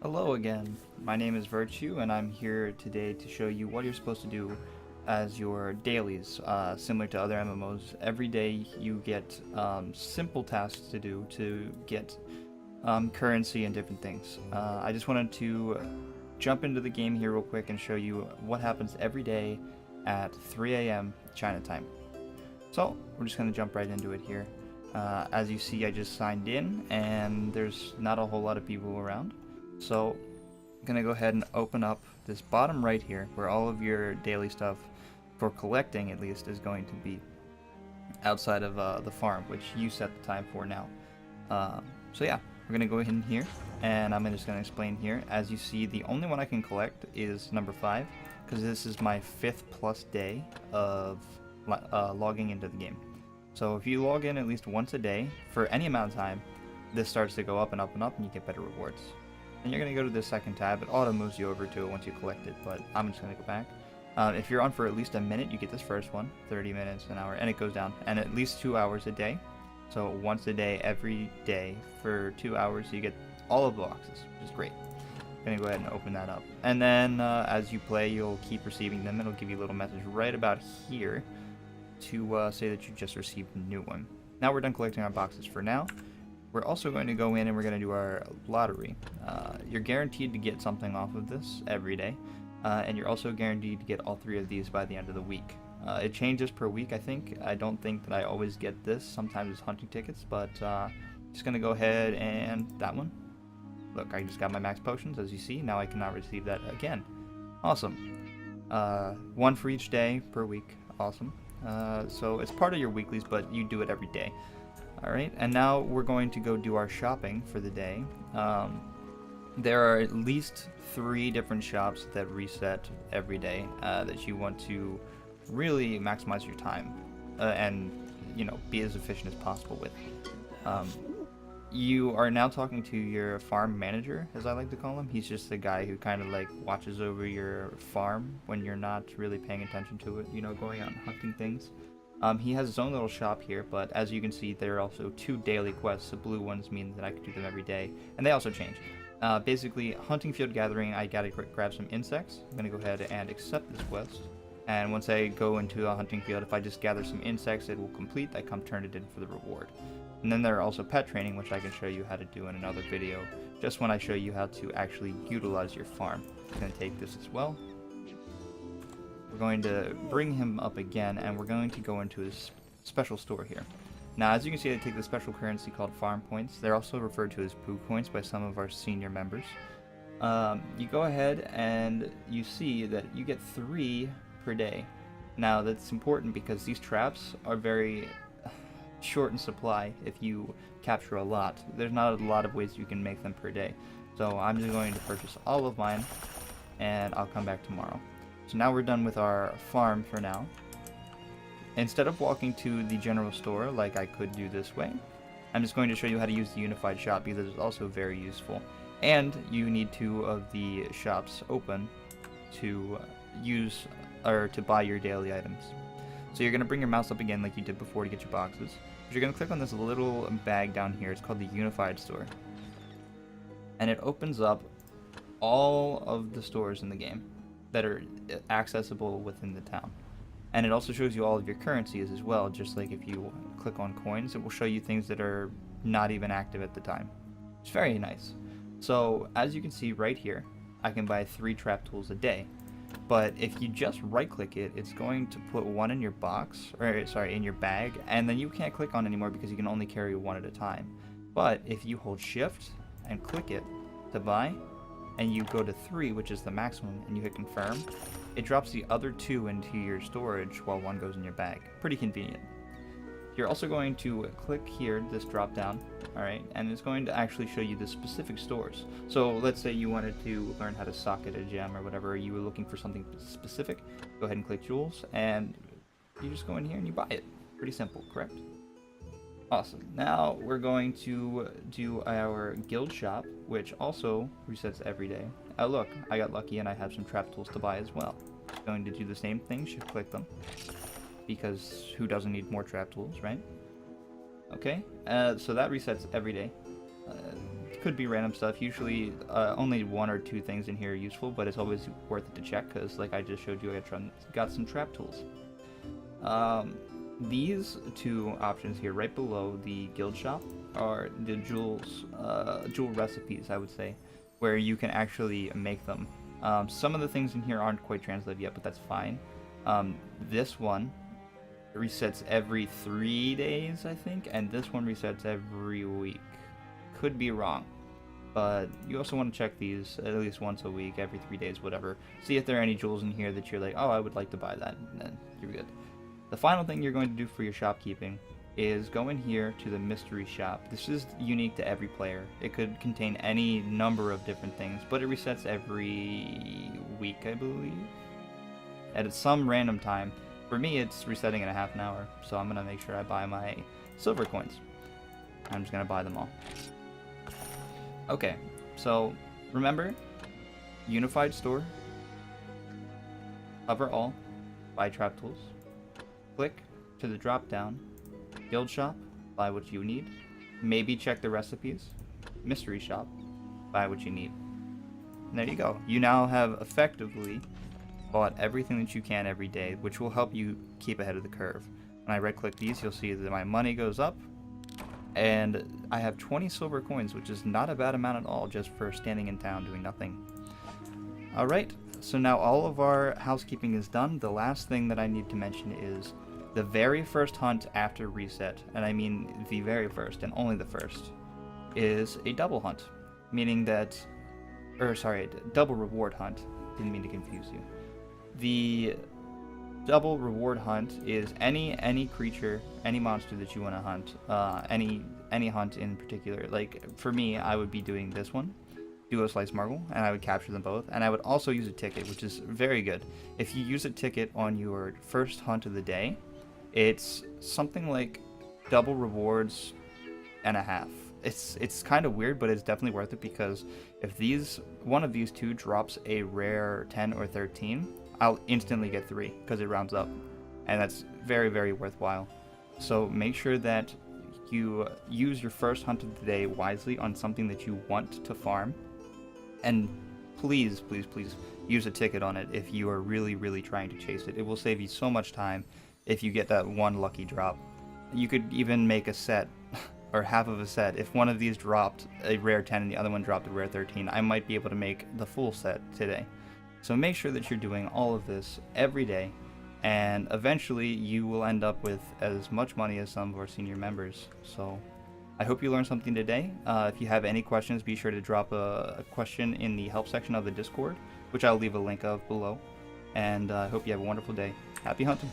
Hello again. My name is Virtue, and I'm here today to show you what you're supposed to do as your dailies. Similar to other MMOs, every day you get simple tasks to do to get currency and different things. I just wanted to jump into the game here real quick and show you what happens every day at 3 a.m. China time. So we're just going to jump right into it here. As you see, I just signed in, and there's not a whole lot of people around. So I'm going to go ahead and open up this bottom right here, where all of your daily stuff, for collecting at least, is going to be outside of the farm, which you set the time for now. So yeah, we're going to go ahead in here, and I'm just going to explain here. As you see, the only one I can collect is number 5, because this is my 5th plus day of logging into the game. So if you log in at least once a day for any amount of time, this starts to go up and up and up, and you get better rewards. And you're going to go to the second tab. It auto moves you over to it once you collect it, but I'm just going to go back. If you're on for at least a minute, you get this first one, 30 minutes, an hour, and it goes down. And at least 2 hours a day. So once a day, every day, for 2 hours, you get all of the boxes, which is great. I'm going to go ahead and open that up. And then as you play, you'll keep receiving them. It'll give you a little message right about here to say that you just received a new one. Now we're done collecting our boxes for now. We're also going to go in and we're going to do our lottery. You're guaranteed to get something off of this every day, and you're also guaranteed to get all 3 of these by the end of the week. It changes per week, I think. I don't think that I always get this. Sometimes it's hunting tickets, but just going to go ahead and that one. Look, I just got my max potions, as you see. Now I cannot receive that again. Awesome. 1 for each day per week. Awesome. So it's part of your weeklies, but you do it every day. Alright, and now we're going to go do our shopping for the day. There are at least 3 different shops that reset every day that you want to really maximize your time and, be as efficient as possible with. You are now talking to your farm manager, as I like to call him. He's just the guy who kind of like watches over your farm when you're not really paying attention to it, going out and hunting things. He has his own little shop here, but as you can see, there are also 2 daily quests. The blue ones mean that I can do them every day, and they also change. Basically, hunting field gathering, I gotta grab some insects. I'm gonna go ahead and accept this quest. And once I go into a hunting field, if I just gather some insects, it will complete. I come turn it in for the reward. And then there are also pet training, which I can show you how to do in another video, just when I show you how to actually utilize your farm. I'm gonna take this as well. We're going to bring him up again, and we're going to go into his special store here. Now, as you can see, they take the special currency called farm points. They're also referred to as poo coins by some of our senior members. You go ahead and you see that you get 3 per day. Now, that's important because these traps are very short in supply. If you capture a lot, there's not a lot of ways you can make them per day. So I'm just going to purchase all of mine, and I'll come back tomorrow. So now we're done with our farm for now. Instead of walking to the general store like I could do this way, I'm just going to show you how to use the unified shop, because it's also very useful. And you need 2 of the shops open to use or to buy your daily items. So you're going to bring your mouse up again like you did before to get your boxes. But you're going to click on this little bag down here. It's called the unified store. And it opens up all of the stores in the game that are accessible within the town. And it also shows you all of your currencies as well. Just like if you click on coins, it will show you things that are not even active at the time. It's very nice. So as you can see right here, I can buy 3 trap tools a day. But if you just right click it, it's going to put 1 in your box, or sorry, in your bag, and then you can't click on anymore because you can only carry 1 at a time. But if you hold shift and click it to buy, and you go to 3, which is the maximum, and you hit confirm, it drops the other 2 into your storage while 1 goes in your bag. Pretty convenient. You're also going to click here, this drop down, alright, and it's going to actually show you the specific stores. So let's say you wanted to learn how to socket a gem or whatever, you were looking for something specific, go ahead and click jewels, and you just go in here and you buy it. Pretty simple, correct? Awesome. Now we're going to do our guild shop, which also resets every day. Oh look, I got lucky and I have some trap tools to buy as well. Going to do the same thing, should click them, because who doesn't need more trap tools, right? Okay, so that resets every day. could be random stuff. Usually only 1 or 2 things in here are useful, but it's always worth it to check because, like I just showed you, I got some trap tools. These 2 options here right below the guild shop are the jewel recipes, I would say, where you can actually make them. Some of the things in here aren't quite translated yet, but that's fine. This one resets every 3 days, I think, and this one resets every week. Could be wrong, but you also want to check these at least once a week, every 3 days, whatever. See if there are any jewels in here that you're like, oh, I would like to buy that, and then you're good. The final thing you're going to do for your shopkeeping is go in here to the mystery shop. This is unique to every player. It could contain any number of different things, but it resets every week, I believe, at some random time. For me, it's resetting in a half an hour, so I'm going to make sure I buy my silver coins. I'm just going to buy them all. Okay, so remember, unified store, hover all, buy trap tools, click to the drop down, guild shop, buy what you need, maybe check the recipes, mystery shop, buy what you need. And there you go. You now have effectively bought everything that you can every day, which will help you keep ahead of the curve. When I right click these, you'll see that my money goes up, and I have 20 silver coins, which is not a bad amount at all just for standing in town doing nothing. Alright, so now all of our housekeeping is done. The last thing that I need to mention is the very first hunt after reset, and I mean the very first and only the first, is a double hunt, meaning that, double reward hunt. Didn't mean to confuse you. The double reward hunt is any creature, any monster that you want to hunt, any hunt in particular. Like for me, I would be doing this one, Duo Slice Marble, and I would capture them both, and I would also use a ticket, which is very good. If you use a ticket on your first hunt of the day, it's something like double rewards and a half. It's kind of weird, but it's definitely worth it, because if one of these 2 drops a rare 10 or 13, I'll instantly get 3 because it rounds up, and that's very, very worthwhile. So make sure that you use your first hunt of the day wisely on something that you want to farm, and please, please, please use a ticket on it if you are really, really trying to chase it. It will save you so much time if you get that one lucky drop. You could even make a set, or half of a set. If one of these dropped a rare 10 and the other one dropped a rare 13, I might be able to make the full set today. So make sure that you're doing all of this every day, and eventually you will end up with as much money as some of our senior members. So I hope you learned something today. If you have any questions, be sure to drop a question in the help section of the Discord, which I'll leave a link of below. And I hope you have a wonderful day. Happy hunting!